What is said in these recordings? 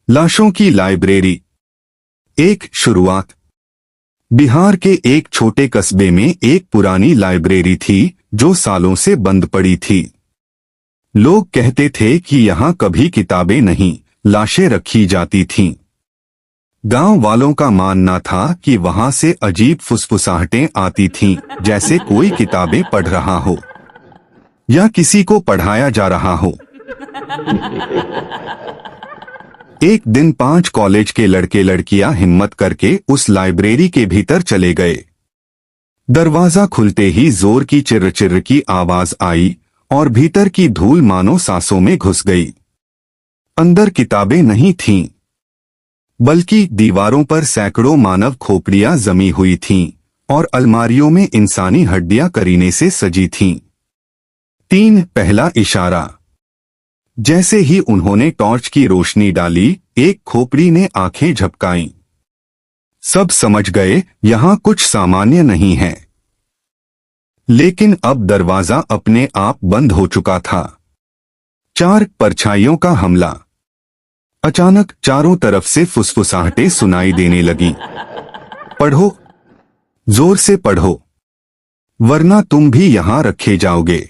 लाशों की लाइब्रेरी। एक शुरुआत। बिहार के एक छोटे कस्बे में एक पुरानी लाइब्रेरी थी जो सालों से बंद पड़ी थी। लोग कहते थे कि यहाँ कभी किताबें नहीं, लाशें रखी जाती थीं। गांव वालों का मानना था कि वहां से अजीब फुसफुसाहटें आती थीं, जैसे कोई किताबें पढ़ रहा हो या किसी को पढ़ाया जा रहा हो। एक दिन 5 कॉलेज के लड़के लड़कियां हिम्मत करके उस लाइब्रेरी के भीतर चले गए। दरवाजा खुलते ही जोर की चिर्र की आवाज आई और भीतर की धूल मानो सांसों में घुस गई। अंदर किताबें नहीं थीं, बल्कि दीवारों पर सैकड़ों मानव खोपड़ियां जमी हुई थीं और अलमारियों में इंसानी हड्डियां करीने से सजी थीं। 3 पहला इशारा। जैसे ही उन्होंने टॉर्च की रोशनी डाली, एक खोपड़ी ने आंखें झपकाईं। सब समझ गए यहां कुछ सामान्य नहीं है। लेकिन अब दरवाजा अपने आप बंद हो चुका था। 4 परछाइयों का हमला। अचानक चारों तरफ से फुसफुसाहटें सुनाई देने लगीं। पढ़ो, जोर से पढ़ो, वरना तुम भी यहां रखे जाओगे।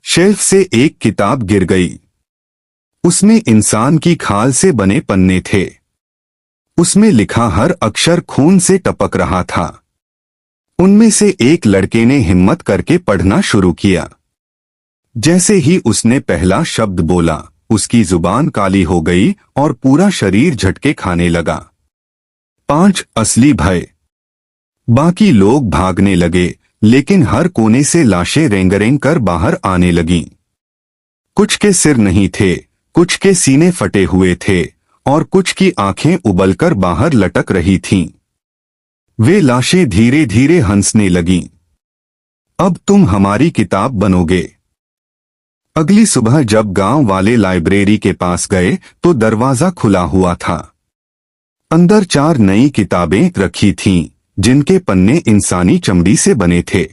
शेल्फ से एक किताब गिर गई। उसमें इंसान की खाल से बने पन्ने थे। उसमें लिखा हर अक्षर खून से टपक रहा था। उनमें से एक लड़के ने हिम्मत करके पढ़ना शुरू किया। जैसे ही उसने पहला शब्द बोला, उसकी जुबान काली हो गई और पूरा शरीर झटके खाने लगा। 5 असली भय। बाकी लोग भागने लगे, लेकिन हर कोने से लाशें रेंगरेंग कर बाहर आने लगीं। कुछ के सिर नहीं थे, कुछ के सीने फटे हुए थे और कुछ की आंखें उबलकर बाहर लटक रही थीं। वे लाशें धीरे धीरे हंसने लगीं। अब तुम हमारी किताब बनोगे। अगली सुबह जब गांव वाले लाइब्रेरी के पास गए तो दरवाजा खुला हुआ था। अंदर 4 नई किताबें रखी थीं, जिनके पन्ने इंसानी चमड़ी से बने थे।